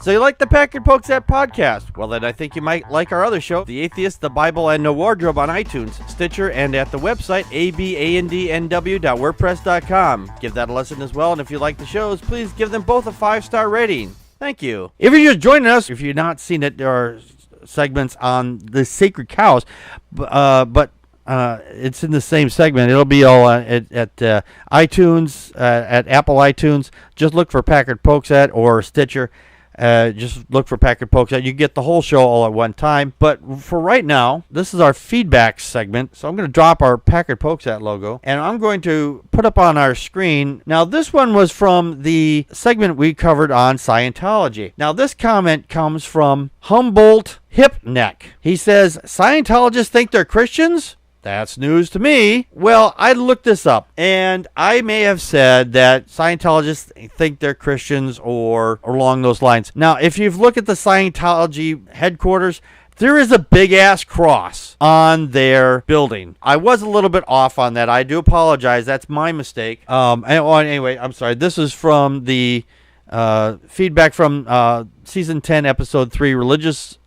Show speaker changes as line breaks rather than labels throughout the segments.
So you like the Packard Pokes At podcast? Well, then I think you might like our other show, The Atheist, the Bible, and No Wardrobe on iTunes, Stitcher, and at the website, abandnw.wordpress.com. Give that a listen as well, and if you like the shows, please give them both a 5-star rating. Thank you. If you're just joining us, if you've not seen it, there are segments on the sacred cows, but it's in the same segment. It'll be all at iTunes, at Apple iTunes. Just look for Packard Pokes At or Stitcher. Just look for Packard Pokes At. You get the whole show all at one time. But for right now, this is our feedback segment. So I'm going to drop our Packard Pokes At logo, and I'm going to put up on our screen. Now, this one was from the segment we covered on Scientology. Now, this comment comes from Humboldt Hipneck. He says, Scientologists think they're Christians? That's news to me. Well, I looked this up, and I may have said that Scientologists think they're Christians or along those lines. Now, if you've looked at the Scientology headquarters, there is a big-ass cross on their building. I was a little bit off on that. I do apologize. That's my mistake. Anyway, I'm sorry. This is from the feedback from Season 10, Episode 3, Religion's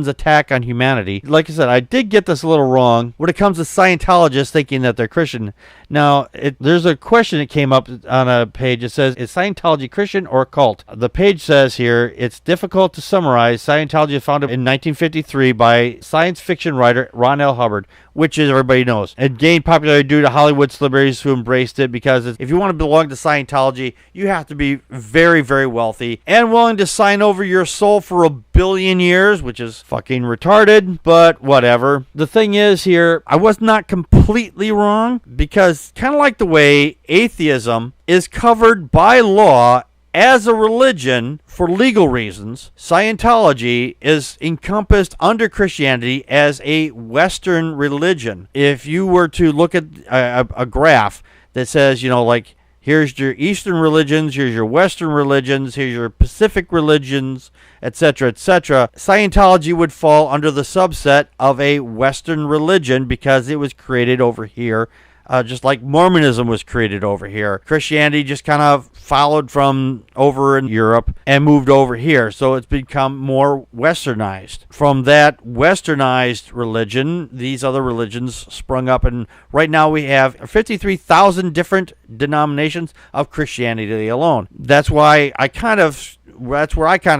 Attack on Humanity. Like I said, I did get this a little wrong when it comes to Scientologists thinking that they're Christian. Now, there's a question that came up on a page. It says, is Scientology Christian or a cult? The page says here, it's difficult to summarize. Scientology was founded in 1953 by science fiction writer Ron L. Hubbard, which is everybody knows. It gained popularity due to Hollywood celebrities who embraced it, because if you want to belong to Scientology, you have to be very, very wealthy and willing to sign over your soul for 1 billion years, which is fucking retarded, but whatever. The thing is here, I was not completely wrong, because kind of like the way atheism is covered by law as a religion for legal reasons, Scientology is encompassed under Christianity as a Western religion. If you were to look at a graph that says, like, here's your Eastern religions, here's your Western religions, here's your Pacific religions, etc., etc., Scientology would fall under the subset of a Western religion because it was created over here. Just like Mormonism was created over here. Christianity just kind of followed from over in Europe and moved over here. So it's become more westernized. From that westernized religion, these other religions sprung up. And right now we have 53,000 different denominations of Christianity alone. That's where I kind of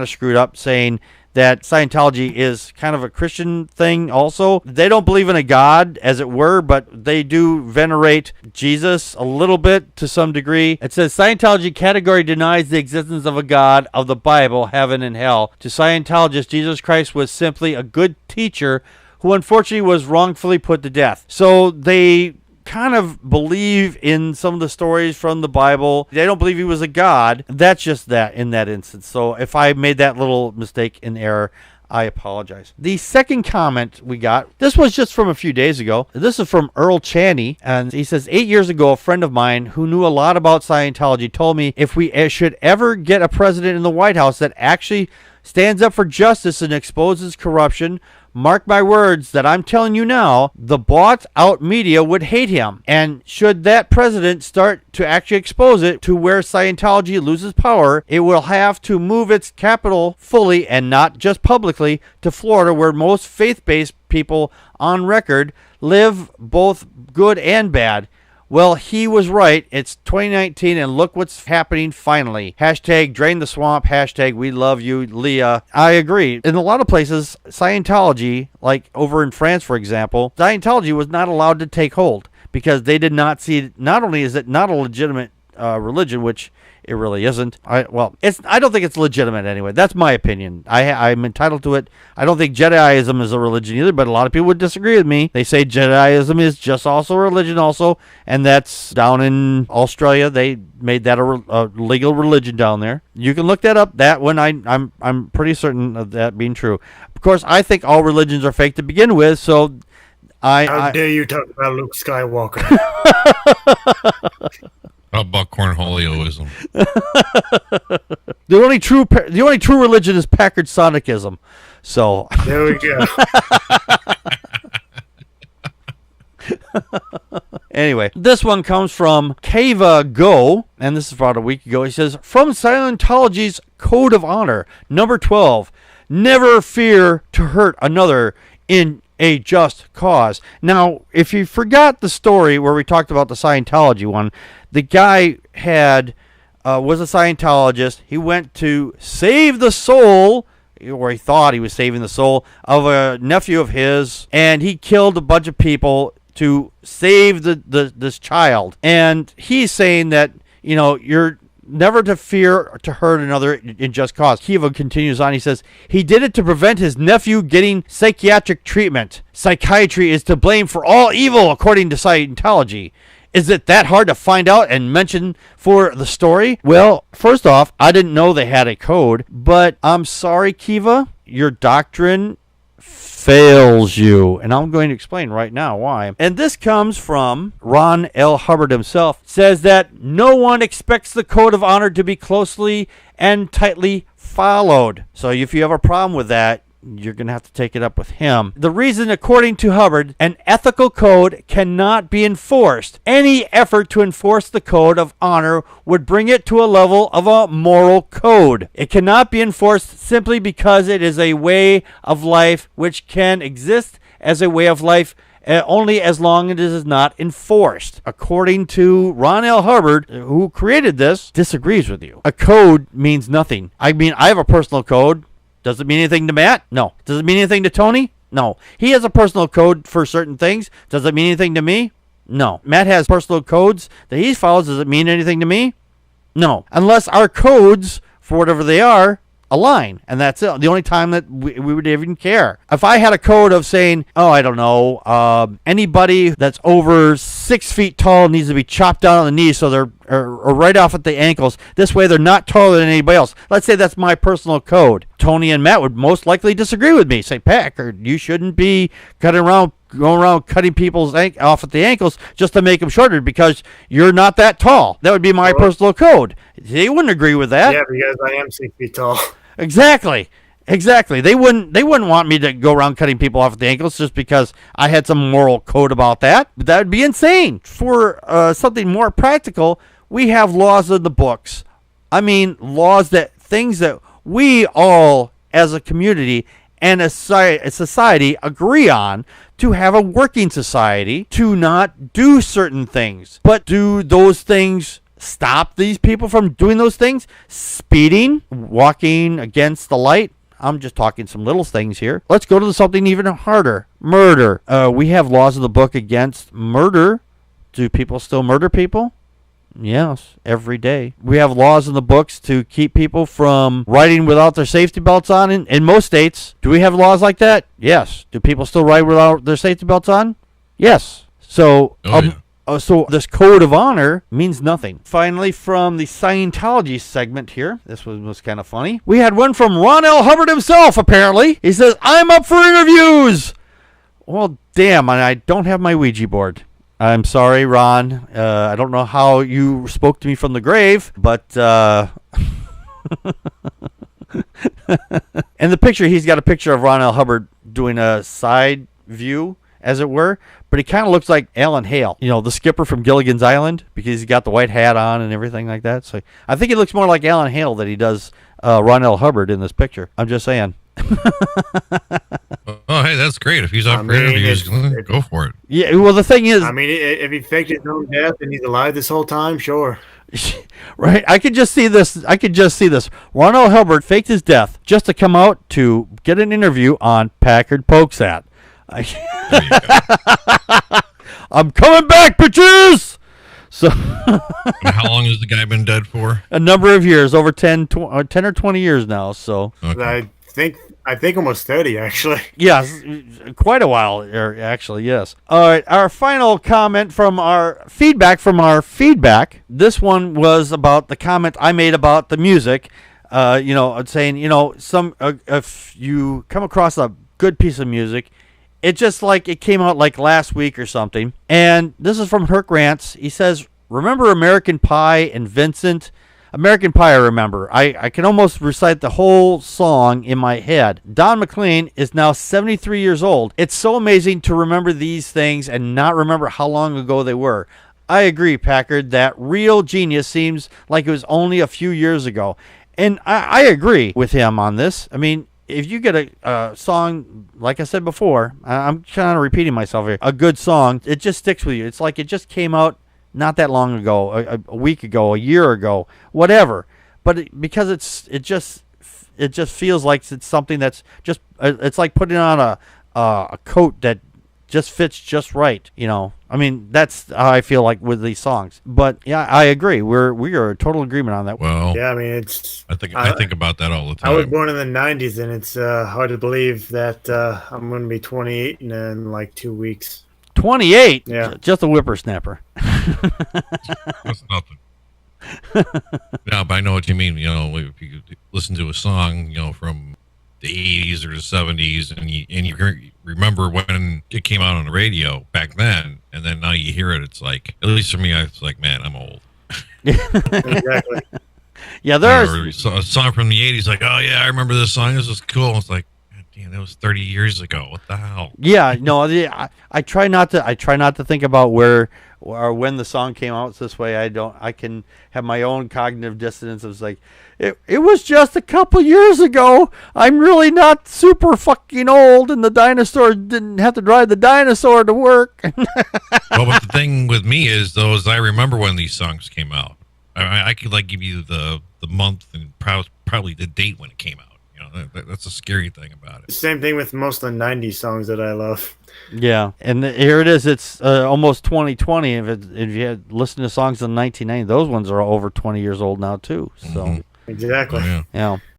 screwed up, saying that Scientology is kind of a Christian thing also. They don't believe in a God, as it were, but they do venerate Jesus a little bit to some degree. It says, Scientology category denies the existence of a God of the Bible, heaven, and hell. To Scientologists, Jesus Christ was simply a good teacher who unfortunately was wrongfully put to death. So they kind of believe in some of the stories from the Bible. They don't believe he was a god. That's just that in that instance. So if I made that little mistake in error, I apologize. The second comment we got, this was just from a few days ago. This is from Earl Chaney, and he says, 8 years ago, a friend of mine who knew a lot about Scientology told me if we should ever get a president in the White House that actually stands up for justice and exposes corruption, mark my words that I'm telling you now, the bought-out media would hate him. And should that president start to actually expose it to where Scientology loses power, it will have to move its capital fully and not just publicly to Florida, where most faith-based people on record live, both good and bad. Well, he was right. It's 2019, and look what's happening finally. Hashtag drain the swamp. Hashtag we love you, Leah. I agree. In a lot of places, Scientology, like over in France, for example, Scientology was not allowed to take hold because they did not see, not only is it not a legitimate religion, which it really isn't. I don't think it's legitimate anyway. That's my opinion. I'm entitled to it. I don't think Jediism is a religion either, but a lot of people would disagree with me. They say Jediism is just also a religion also, and that's down in Australia. They made that a legal religion down there. You can look that up. That one, I'm pretty certain of that being true. Of course, I think all religions are fake to begin with, so
How dare you talk about Luke Skywalker?
How about cornholioism?
The only true religion is Packard Sonicism. So
there we go.
Anyway, this one comes from Kava Go, and this is about a week ago. He says, from Scientology's Code of Honor, number 12, never fear to hurt another in a just cause. Now, if you forgot the story where we talked about the Scientology one, the guy was a Scientologist. He went to save the soul, or he thought he was saving the soul, of a nephew of his, and he killed a bunch of people to save this child. And he's saying that, you're never to fear to hurt another in just cause. Kiva continues on. He says, he did it to prevent his nephew getting psychiatric treatment. Psychiatry is to blame for all evil, according to Scientology. Is it that hard to find out and mention for the story? Well, first off, I didn't know they had a code, but I'm sorry, Kiva, your doctrine fails you, and I'm going to explain right now why. And this comes from Ron L. Hubbard himself. Says that no one expects the code of honor to be closely and tightly followed. So if you have a problem with that, you're going to have to take it up with him. The reason, according to Hubbard, an ethical code cannot be enforced. Any effort to enforce the code of honor would bring it to a level of a moral code. It cannot be enforced simply because it is a way of life which can exist as a way of life only as long as it is not enforced. According to Ron L. Hubbard, who created this, disagrees with you. A code means nothing. I mean, I have a personal code. Does it mean anything to Matt? No. Does it mean anything to Tony? No. He has a personal code for certain things. Does it mean anything to me? No. Matt has personal codes that he follows. Does it mean anything to me? No. Unless our codes, for whatever they are, align. And that's it. The only time that we would even care. If I had a code of saying, I don't know, anybody that's over 6 feet tall needs to be chopped down on the knees so they're or right off at the ankles. This way they're not taller than anybody else. Let's say that's my personal code. Tony and Matt would most likely disagree with me. Say, Packard, you shouldn't be going around cutting people's off at the ankles just to make them shorter because you're not that tall. That would be my personal code. They wouldn't agree with that.
Yeah, because I am 6 feet tall.
Exactly. They wouldn't want me to go around cutting people off at the ankles just because I had some moral code about that. But that would be insane. For something more practical, we have laws in the books. I mean, things that we all as a community and a society agree on to have a working society to not do certain things. But do those things stop these people from doing those things? Speeding, walking against the light. I'm just talking some little things here. Let's go to something even harder. Murder. We have laws in the book against murder. Do people still murder people? Yes, every day. We have laws in the books to keep people from riding without their safety belts on in most states. Do we have laws like that? Yes. Do people still ride without their safety belts on? Yes. So, so this code of honor means nothing. Finally, from the Scientology segment here, this was kind of funny. We had one from Ron L. Hubbard himself, apparently. He says, I'm up for interviews. Well, damn, and I don't have my Ouija board. I'm sorry, Ron. I don't know how you spoke to me from the grave, but in the picture, he's got a picture of Ron L. Hubbard doing a side view, as it were, but he kind of looks like Alan Hale, the skipper from Gilligan's Island, because he's got the white hat on and everything like that. So I think he looks more like Alan Hale than he does Ron L. Hubbard in this picture. I'm just saying.
Oh, hey, that's great. If he's up for interviews, go for it.
Yeah, well, the thing is,
I mean, if he faked his own death and he's alive this whole time, sure.
Right? I could just see this. Ron L. Hubbard faked his death just to come out to get an interview on Packard Pokes At. I'm coming back, bitches! So,
how long has the guy been dead for?
A number of years, over 10 or 20 years now. So,
okay. I think almost 30, actually.
Yes, quite a while, actually, yes. All right, our final comment from our feedback. This one was about the comment I made about the music. Saying, if you come across a good piece of music, it's just like it came out like last week or something. And this is from Herc Rants. He says, remember American Pie and Vincent? American Pie, I remember. I can almost recite the whole song in my head. Don McLean is now 73 years old. It's so amazing to remember these things and not remember how long ago they were. I agree, Packard, that Real Genius seems like it was only a few years ago. And I agree with him on this. I mean, if you get a song, like I said before, I'm kind of repeating myself here, a good song, it just sticks with you. It's like it just came out not that long ago, a week ago, a year ago, whatever. But because it just feels like it's something that's just, it's like putting on a coat that just fits just right, you know. I mean, that's how I feel like with these songs. But yeah, I agree. We are in total agreement on that.
Well,
yeah, I mean, it's.
I think about that all the time.
I was born in the '90s, and it's hard to believe that I'm going to be 28 in like 2 weeks.
28?
Yeah,
just a whippersnapper.
That's nothing. Yeah, but I know what you mean. You know, if you listen to a song, you know, from the 80s or the 70s, and you remember when it came out on the radio back then, and then now you hear it, it's like, at least for me, it's like, man, I'm old.
exactly.
Yeah, there's
a song from the 80s, like, oh yeah, I remember this song. This was cool. It's like, damn, that was 30 years ago. What the hell?
Yeah, no, I try not to think about where or when the song came out this way. I can have my own cognitive dissonance. It's like, it was just a couple years ago. I'm really not super fucking old, and the dinosaur didn't have to drive the dinosaur to work.
Well, but the thing with me is, though, is I remember when these songs came out. I could like give you the month and probably the date when it came out. You know, that's a scary thing about it.
Same thing with most of the '90s songs that I love.
Yeah, and here it is. It's almost 2020. If you had listened to songs in 1990, those ones are over 20 years old now too. So
exactly.
Oh, yeah.
Yeah.